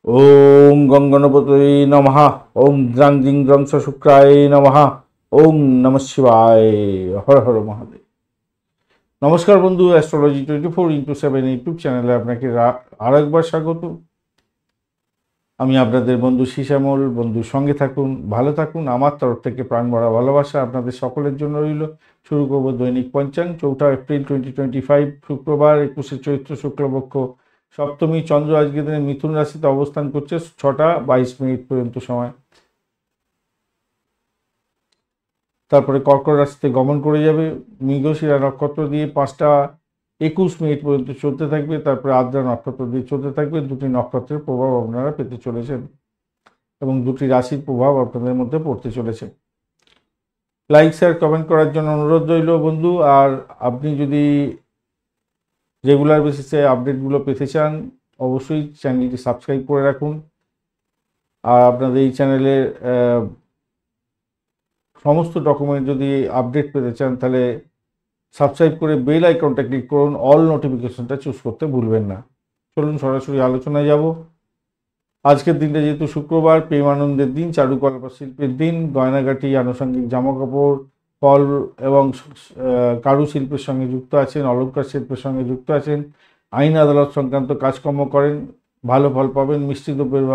ওম গঙ্গণপতয়ে নমঃ। ওম দ্রাং জিং দ্রং স শুক্রায় নমঃ। ওম নমঃ শিবায়। হর হর মহাদেব। নমস্কার বন্ধু, অ্যাস্ট্রোলজি 24x7 ইউটিউব চ্যানেলে আপনাকে আরেকবার স্বাগত। আমি আপনাদের বন্ধু শ্যামল। বন্ধুর সঙ্গে থাকুন, ভালো থাকুন। আমার তরফ থেকে প্রাণ ভরা ভালোবাসা আপনাদের সকলের জন্য রইল। শুরু করব দৈনিক পঞ্চাঙ্গ। 4 এপ্রিল 2025 শুক্রবার, 21শে চৈত্র শুক্লপক্ষ সপ্তমী। চন্দ্র আজকের দিনে মিথুন রাশিতে অবস্থান করছে 6টা 22 মিনিট পর্যন্ত সময়। তারপরে কর্কট রাশিতে গমন করে যাবে। মৃগশিরা নক্ষত্র দিয়ে 5টা 21 মিনিট পর্যন্ত চলতে থাকবে। তারপরে আদ্রা নক্ষত্র দিয়ে চলতে থাকবে। দুটি নক্ষত্রের প্রভাব আপনারা পেতে চলেছেন এবং দুটি রাশির প্রভাব আপনাদের মধ্যে পড়তে চলেছে। লাইক শেয়ার কমেন্ট করার জন্য অনুরোধ রইল বন্ধু। আর আপনি যদি রেগুলার বেসিসে আপডেটগুলো পেতে চান, অবশ্যই চ্যানেলটি সাবস্ক্রাইব করে রাখুন। আর আপনাদের এই চ্যানেলের সমস্ত ডকুমেন্ট যদি আপডেট পেতে চান, তাহলে সাবস্ক্রাইব করে বেল আইকনটা ক্লিক করুন। অল নোটিফিকেশনটা চুজ করতে ভুলবেন না। চলুন সরাসরি আলোচনায় যাব। আজকের দিনটা যেহেতু শুক্রবার, প্রেম আনন্দের দিন, চারুকলা শিল্পের দিন, গয়নাগাটি, আনুষঙ্গিক জামাকাপড়, ফল এবং কারুশিল্পের সঙ্গে যুক্ত আছেন, অলঙ্কার শিল্পের সঙ্গে যুক্ত আছেন, আইন আদালত সংক্রান্ত কাজকর্ম করেন, ভালো ফল পাবেন। মিষ্টি দ্রব্যের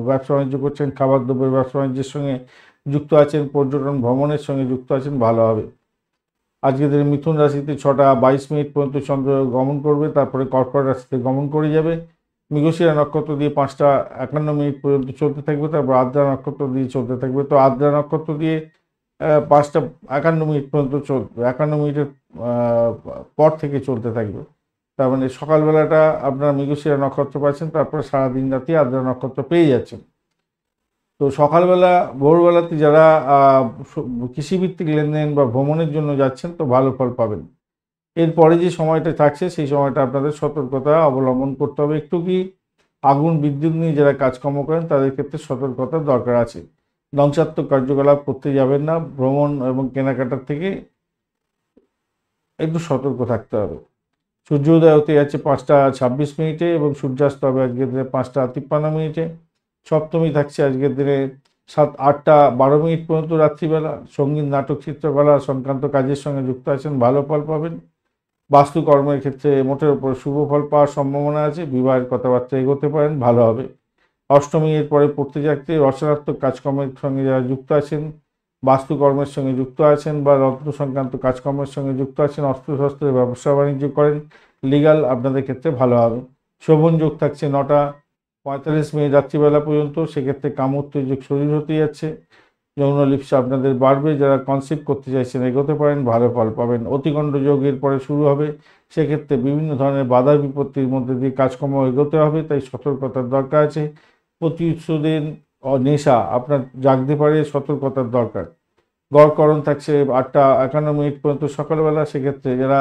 ব্যবসা বাণিজ্য করছেন, খাবার দ্রব্যের ব্যবসা বাণিজ্যের সঙ্গে যুক্ত আছেন, পর্যটন ভ্রমণের সঙ্গে যুক্ত আছেন, ভালো হবে। আজকের দিনে মিথুন রাশিতে 6টা 22 মিনিট পর্যন্ত চন্দ্র গমন করবে। তারপরে কর্কট রাশিতে গমন করে যাবে। মৃগশিরা নক্ষত্র দিয়ে 5টা 51 মিনিট পর্যন্ত চলতে থাকবে। তারপর আদ্রা নক্ষত্র দিয়ে চলতে থাকবে। তো আদ্রা নক্ষত্র দিয়ে 5টা 51 মিনিট পর্যন্ত চলবে। 51 মিনিটের পর থেকে চলতে থাকবে। তার মানে সকালবেলাটা আপনারা মৃগশিরা নক্ষত্র পাচ্ছেন, তারপরে সারাদিন রাতি আদ্রা নক্ষত্র পেয়ে যাচ্ছেন। তো সকালবেলা ভোরবেলাতে যারা কৃষিভিত্তিক লেনদেন বা ভ্রমণের জন্য যাচ্ছেন, তো ভালো ফল পাবেন। এরপরে যে সময়টা থাকছে, সেই সময়টা আপনাদের সতর্কতা অবলম্বন করতে হবে। একটু কি আগুন বিদ্যুৎ নিয়ে যারা কাজকর্ম করেন, তাদের ক্ষেত্রে সতর্কতার দরকার আছে। ধ্বংসাত্মক কার্যকলাপ করতে যাবেন না। ভ্রমণ এবং কেনাকাটার থেকে একটু সতর্ক থাকতে হবে। সূর্যোদয় হতে যাচ্ছে 5টা 26 মিনিটে এবং সূর্যাস্ত হবে আজকের দিনে 5টা 53 মিনিটে। সপ্তমী থাকছে আজকের দিনে 8টা 12 মিনিট পর্যন্ত রাত্রিবেলা। সঙ্গীত, নাটক, চিত্রকলা সংক্রান্ত কাজের সঙ্গে যুক্ত আছেন, ভালো ফল পাবেন। বাস্তুকর্মের ক্ষেত্রে মোটের উপর শুভ ফল পাওয়ার সম্ভাবনা আছে। বিবাহের কথাবার্তা এগোতে পারেন, ভালো হবে। অষ্টমী এর পরে পড়তে যাচ্ছে রচনাত্মক কাজকর্মের সঙ্গে যারা যুক্ত আছেন, বাস্তুকর্মের সঙ্গে যুক্ত আছেন বা রত্ন সংক্রান্ত কাজকর্মের সঙ্গে যুক্ত আছেন, অস্ত্রশস্ত্রের ব্যবসা বাণিজ্য করেন, লিগাল, আপনাদের ক্ষেত্রে ভালো হবে। শোভন যোগ থাকছে 9টা 45 মিনিট রাত্রিবেলা পর্যন্ত। সেক্ষেত্রে কামোত্তেজক শরীর হতে যাচ্ছে। যৌন লিপ্সা আপনাদের বাড়বে। যারা কনসেপ্ট করতে চাইছেন এগোতে পারেন, ভালো ফল পাবেন। অতিগণ্ড যোগ এর পরে শুরু হবে। সেক্ষেত্রে বিভিন্ন ধরনের বাধা বিপত্তির মধ্যে দিয়ে কাজকর্ম এগোতে হবে, তাই সতর্কতার দরকার আছে। প্রতিশোধের নেশা আপনার জাগতে পারে, সতর্কতার দরকার। গড়করণ থাকছে 8টা 51 মিনিট পর্যন্ত সকালবেলা। সেক্ষেত্রে যারা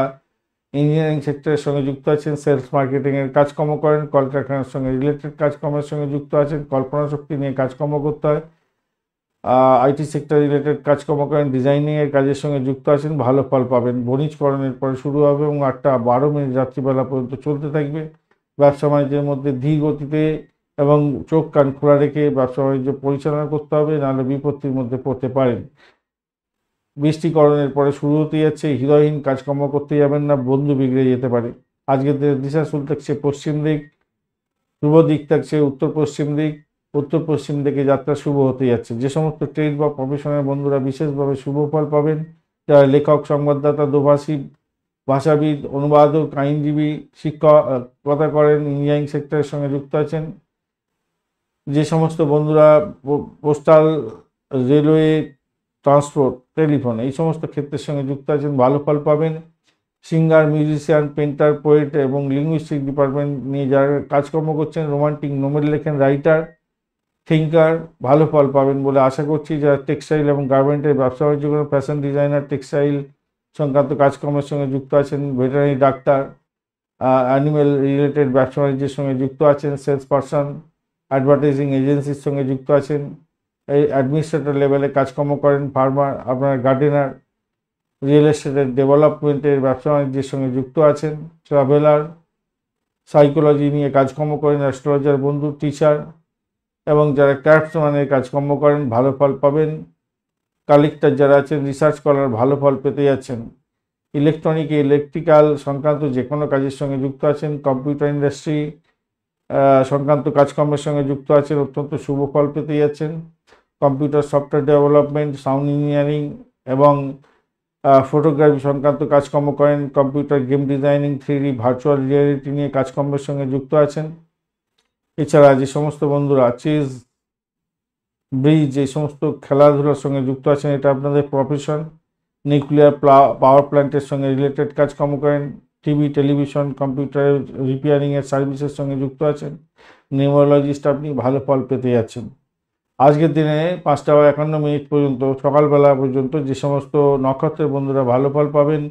ইঞ্জিনিয়ারিং সেক্টরের সঙ্গে যুক্ত আছেন, সেলস মার্কেটিংয়ের কাজকর্ম করেন, কলকারখানার সঙ্গে রিলেটেড কাজকর্মের সঙ্গে যুক্ত আছেন, কল্পনা শক্তি নিয়ে কাজকর্ম করতে হয়, আইটি সেক্টর রিলেটেড কাজকর্ম করেন, ডিজাইনিংয়ের কাজের সঙ্গে যুক্ত আছেন, ভালো ফল পাবেন। বণিজকরণের পরে শুরু হবে এবং 8টা 12 মিনিট রাত্রিবেলা পর্যন্ত চলতে থাকবে। ব্যবসা বাণিজ্যের মধ্যে ধীর গতিতে এবং চোখ কান খোলা রেখে ব্যবসা বাণিজ্য পরিচালনা করতে হবে, নাহলে বিপত্তির মধ্যে পড়তে পারেন। বৃষ্টিকরণের পরে শুরু হতে যাচ্ছে। হৃদয়হীন কাজকর্ম করতে যাবেন না, বন্ধু বিগড়ে যেতে পারে। আজকের দিনের দিশাশুল থাকছে পশ্চিম দিক, শুভ দিক থাকছে উত্তর পশ্চিম দিক। উত্তর পশ্চিম দিকে যাত্রা শুভ হতে যাচ্ছে। যে সমস্ত ট্রেড বা প্রফেশনের বন্ধুরা বিশেষভাবে শুভ ফল পাবেন। যারা লেখক, সংবাদদাতা, দোভাষী, ভাষাবিদ, অনুবাদক, আইনজীবী, শিক্ষকতা করেন, ইঞ্জিনিয়ারিং সেক্টরের সঙ্গে যুক্ত আছেন, যে সমস্ত বন্ধুরা পোস্টাল, রেলওয়ে, ট্রান্সপোর্ট, টেলিফোন, এই সমস্ত ক্ষেত্রের সঙ্গে যুক্ত আছেন, ভালো ফল পাবেন। সিঙ্গার, মিউজিশিয়ান, পেন্টার, পোয়েট এবং লিঙ্গুইস্টিক ডিপার্টমেন্ট নিয়ে যারা কাজকর্ম করছেন, রোমান্টিক নোবেল লেখেন, রাইটার, থিঙ্কার, ভালো ফল পাবেন বলে আশা করছি। যারা টেক্সটাইল এবং গার্মেন্টের ব্যবসা বাণিজ্য করেন, ফ্যাশন ডিজাইনার, টেক্সটাইল সংক্রান্ত কাজকর্মের সঙ্গে যুক্ত আছেন, ভেটেরিনারি ডাক্তার, অ্যানিমেল রিলেটেড ব্যবসা বাণিজ্যের সঙ্গে যুক্ত আছেন, সেলস পারসন, অ্যাডভার্টাইজিং এজেন্সির সঙ্গে যুক্ত আছেন, এই অ্যাডমিনিস্ট্রেটর লেভেলে কাজকর্ম করেন, ফার্মার, আপনার গার্ডেনার, রিয়েল এস্টেটের ডেভেলপমেন্টের ব্যবসা বাণিজ্যের সঙ্গে যুক্ত আছেন, ট্রাভেলার, সাইকোলজি নিয়ে কাজকর্ম করেন, অ্যাস্ট্রোলজার বন্ধু, টিচার, এবং যারা ক্রাফটসম্যানের কাজকর্ম করেন ভালো ফল পাবেন। কালেক্টর যারা আছেন, রিসার্চ করার ভালো ফল পেতে যাচ্ছেন। ইলেকট্রিক্যাল সংক্রান্ত যে কোনো কাজের সঙ্গে যুক্ত আছেন, কম্পিউটার ইন্ডাস্ট্রি সংক্রান্ত কাজকর্মের সঙ্গে যুক্ত আছেন, অত্যন্ত শুভ ফল পেতে যাচ্ছেন। Computer software development, sound engineering এবং ফটোগ্রাফি সংক্রান্ত কাজকর্ম করেন, computer game designing, 3D virtual reality নিয়ে কাজকর্মের সঙ্গে যুক্ত আছেন। এছাড়া যে সমস্ত বন্ধুরা চেস, ব্রিজ এই সমস্ত খেলাধুলার সঙ্গে যুক্ত আছেন, এটা আপনাদের প্রফেশন। নিউক্লিয়ার পাওয়ার প্ল্যান্টের সঙ্গে রিলেটেড কাজকর্ম করেন, টিভি, টেলিভিশন, কম্পিউটার রিপেয়ারিংয়ের সার্ভিসের সঙ্গে যুক্ত আছেন, নিউমোলজিস্ট আপনি ভালো ফল পেতে যাচ্ছেন। আজকের দিনে 5:51 পর্যন্ত, সকালবেলা পর্যন্ত যে সমস্ত নক্ষত্রের বন্ধুরা ভালো ফল পাবেন: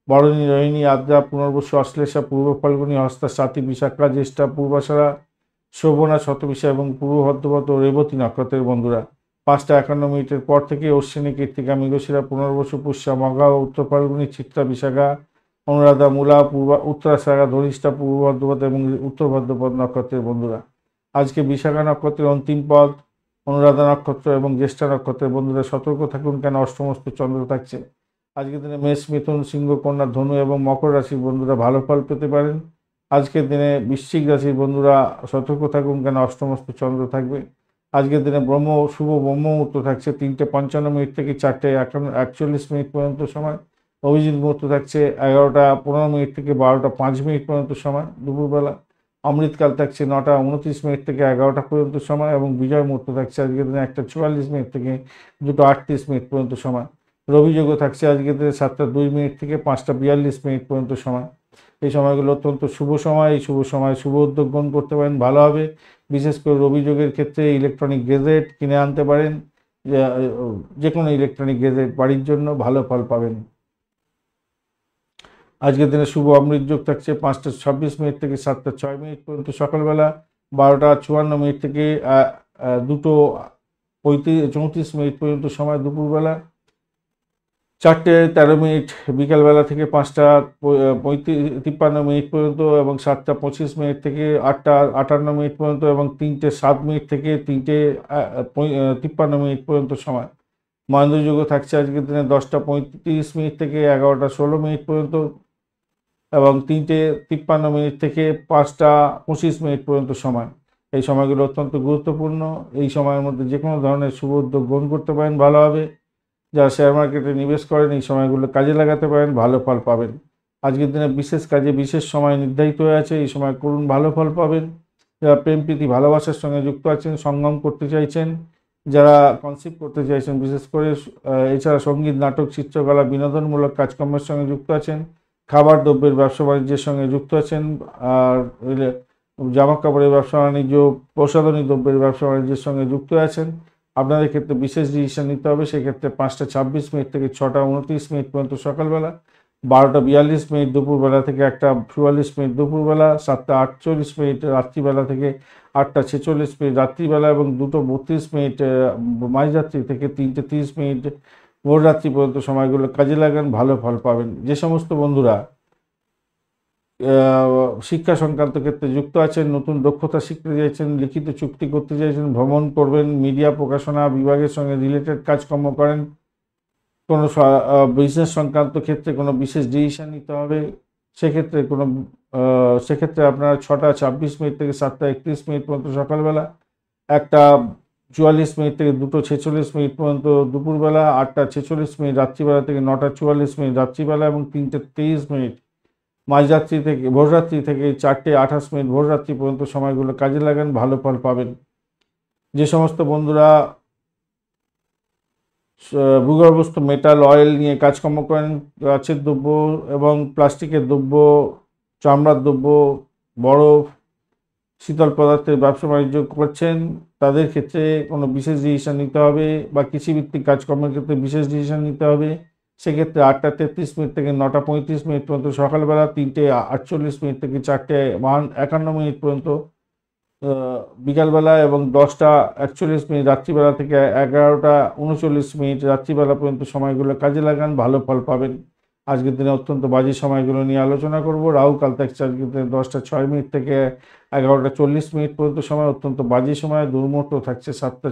বরণী, রোহিণী, আদ্রা, পুনর্বসু, অশ্লেষা, পূর্ব ফাল্গুনী, হস্তা, স্বাতী, বিশাখা, জ্যেষ্ঠা, পূর্বাষাঢ়া, শোভনা, শতবিশা এবং পূর্ব ভাদ্রপদ ও রেবতী নক্ষত্রের বন্ধুরা 5:51 পর থেকে অশ্বিনী, কৃত্তিকা, মৃগশিরা, পুনর্বসু, পুষ্যা, মঘা, উত্তর ফাল্গুনী, চিত্রা, বিশাখা, অনুরাধা, মূলা, উত্তরাষাঢ়া, ধনিষ্ঠা, পূর্ব ভাদ্রপদ এবং উত্তর ভাদ্রপদ নক্ষত্রের বন্ধুরা। আজকে বিশাখা নক্ষত্রের অন্তিম পদ, অনুরাধা নক্ষত্র এবং জ্যেষ্ঠা নক্ষত্রের বন্ধুরা সতর্ক থাকুন, কেন অষ্টমস্ত চন্দ্র থাকছে। আজকের দিনে মেষ, মিথুন, সিংহ, কন্যা, ধনু এবং মকর রাশির বন্ধুরা ভালো ফল পেতে পারেন। আজকের দিনে বৃশ্চিক রাশির বন্ধুরা সতর্ক থাকুন, কেন অষ্টমস্ত চন্দ্র থাকবে। আজকের দিনে শুভ ব্রহ্ম মুহূর্ত থাকছে 3:55 থেকে 4:41 পর্যন্ত সময়। অভিজিৎ মুহূর্ত থাকছে 11:15 থেকে 12:05 পর্যন্ত সময় দুপুরবেলা। অমৃতকাল থাকছে 9:29 থেকে 11টা পর্যন্ত সময় এবং বিজয় মুহূর্ত থাকছে আজকের দিনে 1:44 থেকে 2:38 পর্যন্ত সময়। রবিযোগও থাকছে আজকের দিনে 7:02 থেকে 5:42 পর্যন্ত সময়। এই সময়গুলো অত্যন্ত শুভ সময়। এই শুভ সময় শুভ উদ্যোগ গ্রহণ করতে পারেন, ভালো হবে। বিশেষ করে রবিযোগের ক্ষেত্রে ইলেকট্রনিক গেজেট কিনে আনতে পারেন, যে কোনো ইলেকট্রনিক গেজেট বাড়ির জন্য ভালো ফল পাবেন। আজকের দিনে শুভ অমৃত যোগ থাকছে 5:26 থেকে 7:06 পর্যন্ত সকালবেলা, 12:54 থেকে 2:34 পর্যন্ত সময় দুপুরবেলা, 4:13 বিকালবেলা থেকে 5:53 পর্যন্ত এবং 7:25 থেকে 8:58 পর্যন্ত এবং 3:07 থেকে 3:53 পর্যন্ত সময়। মহেন্দ্রযোগ থাকছে আজকের দিনে 10:35 থেকে 11:16 পর্যন্ত এবং 3:53 থেকে 5:25 পর্যন্ত সময়। এই সময়গুলো অত্যন্ত গুরুত্বপূর্ণ। এই সময়ের মধ্যে যে কোনো ধরনের শুভ উদ্যোগ গ্রহণ করতে পারেন, ভালো হবে। যারা শেয়ার মার্কেটে নিবেশ করেন এই সময়গুলো কাজে লাগাতে পারেন, ভালো ফল পাবেন। আজকের দিনে বিশেষ কাজে বিশেষ সময় নির্ধারিত হয়ে আছে, এই সময় করুন, ভালো ফল পাবেন। যারা প্রেম প্রীতি ভালোবাসার সঙ্গে যুক্ত আছেন, সঙ্গম করতে চাইছেন, যারা কনসিভ করতে চাইছেন বিশেষ করে, এছাড়া সঙ্গীত, নাটক, চিত্রকলা, বিনোদনমূলক কাজকর্মের সঙ্গে যুক্ত আছেন, খাবার দ্রব্যের ব্যবসা বাণিজ্যের সঙ্গে যুক্ত আছেন, আর জামা কাপড়ের ব্যবসা বাণিজ্য, প্রসাধনী দ্রব্যের ব্যবসা বাণিজ্যের সঙ্গে যুক্ত আছেন, আপনাদের ক্ষেত্রে বিশেষ ডিসিশন নিতে হবে। সেক্ষেত্রে 5:26 থেকে 6:29 পর্যন্ত সকালবেলা, 12:42 দুপুরবেলা থেকে 1:44 দুপুরবেলা, 7:48 রাত্রিবেলা থেকে 8:46 রাত্রিবেলা এবং 2:32 মাঝরাত্রি থেকে 3:30 ভোররাত্রি পর্যন্ত সময়গুলো কাজে লাগান, ভালো ফল পাবেন। যে সমস্ত বন্ধুরা শিক্ষা সংক্রান্ত ক্ষেত্রে যুক্ত আছেন, নতুন দক্ষতা শিখতে চাইছেন, লিখিত চুক্তি করতে চাইছেন, ভ্রমণ করবেন, মিডিয়া প্রকাশনা বিভাগের সঙ্গে রিলেটেড কাজকর্ম করেন, কোনো বিজনেস সংক্রান্ত ক্ষেত্রে কোনো বিশেষ ডিসিশন নিতে হবে, সেক্ষেত্রে আপনারা 6:26 থেকে 7:31 পর্যন্ত সকালবেলা, 1:44 থেকে 2:46 পর্যন্ত দুপুরবেলা, 8:46 রাত্রিবেলা থেকে 9:44 রাত্রিবেলা এবং 3:23 মাঝরাত্রি থেকে ভোররাত্রি থেকে 4:28 ভোররাত্রি পর্যন্ত সময়গুলো কাজে লাগান, ভালো ফল পাবেন। যে সমস্ত বন্ধুরা ভূগর্ভস্থ মেটাল, অয়েল নিয়ে কাজকর্ম করেন, গাছের দ্রব্য এবং প্লাস্টিকের দ্রব্য, চামড়ার দ্রব্য, বরফ, শীতল পদার্থের ব্যবসা বাণিজ্য করছেন, তাদের ক্ষেত্রে কোনো বিশেষ ডিসিশন নিতে হবে, বা কৃষিভিত্তিক কাজকর্মের ক্ষেত্রে বিশেষ ডিসিশন নিতে হবে। সেক্ষেত্রে 8:33 থেকে 9:35 পর্যন্ত সকালবেলা, 3:48 থেকে 4:51 পর্যন্ত বিকালবেলা এবং 10:41 রাত্রিবেলা থেকে 11:39 রাত্রিবেলা পর্যন্ত সময়গুলো কাজে লাগান, ভালো ফল পাবেন। আজকের দিনে অত্যন্ত বাজে সময়গুলো নিয়ে আলোচনা করব। রাহু কাল থাকছে আজকের দিনে 10:06 থেকে 11টা 40 মিনিট পর্যন্ত সময় অত্যন্ত বাজে সময়। দুর্মুহূর্ত থাকছে 7টা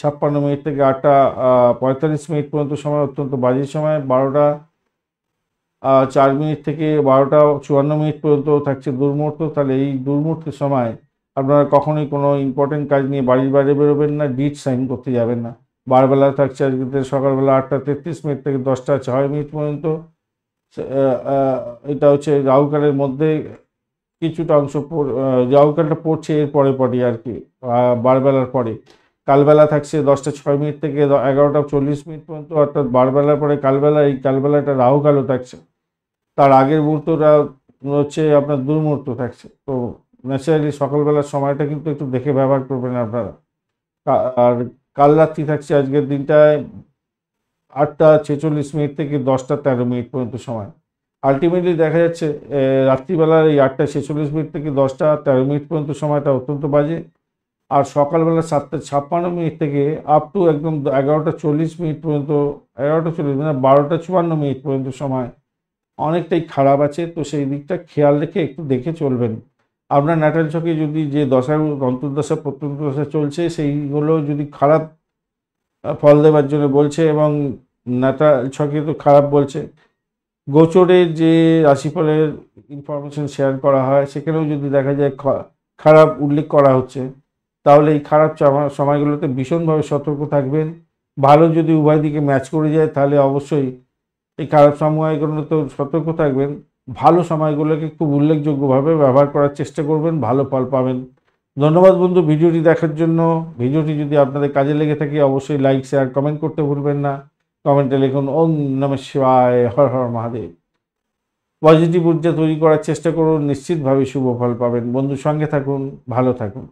56 থেকে 8টা 45 মিনিট পর্যন্ত সময় অত্যন্ত বাজে সময়। 12টা 4 মিনিট থেকে 12টা 54 মিনিট পর্যন্ত থাকছে দুর্মুহূর্ত। তাহলে এই দুর্মুহূর্তের সময় আপনারা কখনোই কোনো ইম্পর্টেন্ট কাজ নিয়ে বাড়ির বাইরে বেরোবেন না, ডিড সাইন করতে যাবেন না। বারবেলা থাকছে আজকে সকালবেলা 8টা 33 মিনিট থেকে 10টা 6 মিনিট পর্যন্ত। এটা হচ্ছে রাহুকালের মধ্যে কিছুটা অংশ রাহুকালটা পড়ছে এর পরে আর কি, বারবেলার পরে। কালবেলা থাকছে 10টা 6 মিনিট থেকে 11টা 40 মিনিট পর্যন্ত, অর্থাৎ বারবেলার পরে কালবেলা, এই কালবেলাটা রাহুকালও থাকছে। তার আগের মুহূর্তটা হচ্ছে আপনার দুর্মুহূর্ত থাকছে। তো ন্যাচারালি সকালবেলার সময়টা কিন্তু একটু দেখে ব্যবহার করবেন আপনারা। আর কাল রাত্রি থাকছে আজকের দিনটায় 8টা 46 মিনিট থেকে 10টা 13 মিনিট পর্যন্ত সময়। আলটিমেটলি দেখা যাচ্ছে রাত্রিবেলার এই 8টা 46 মিনিট থেকে 10টা 13 মিনিট পর্যন্ত সময়টা অত্যন্ত বাজে। আর সকালবেলা 7টা 56 মিনিট থেকে আপ টু একদম 11টা 40 মিনিট পর্যন্ত, 11টা 40 মানে 12টা 54 মিনিট পর্যন্ত সময় অনেকটাই খারাপ আছে। তো সেই দিকটা খেয়াল রেখে একটু দেখে চলবেন। আপনার ন্যাটাল ছকে যদি যে দশার অন্তর্দশা প্রত্যন্তদশা চলছে সেইগুলো যদি খারাপ ফল দেওয়ার জন্য বলছে, এবং ন্যাটাল ছকে তো খারাপ বলছে, গোচরের যে রাশিফলের ইনফরমেশন শেয়ার করা হয় সেখানেও যদি দেখা যায় খারাপ উল্লেখ করা হচ্ছে, তাহলে এই খারাপ সময়গুলোতে ভীষণভাবে সতর্ক থাকবেন। ভালো যদি উভয় দিকে ম্যাচ করে যায় তাহলে অবশ্যই এই খারাপ সময়গুলোতে সতর্ক থাকবেন। ভালো সময়গুলোকে খুব উল্লেখযোগ্যভাবে ব্যবহার করার চেষ্টা করবেন, ভালো ফল পাবেন। ধন্যবাদ বন্ধু ভিডিওটি দেখার জন্য। ভিডিওটি যদি আপনাদের কাজে লেগে থাকে অবশ্যই লাইক শেয়ার কমেন্ট করতে ভুলবেন না। কমেন্টে লিখুন ওম নমঃ শিবায়, হর হর মহাদেব। পজিটিভ ঊর্জা তৈরি করার চেষ্টা করুন, নিশ্চিতভাবে শুভ ফল পাবেন। বন্ধুর সঙ্গে থাকুন, ভালো থাকুন।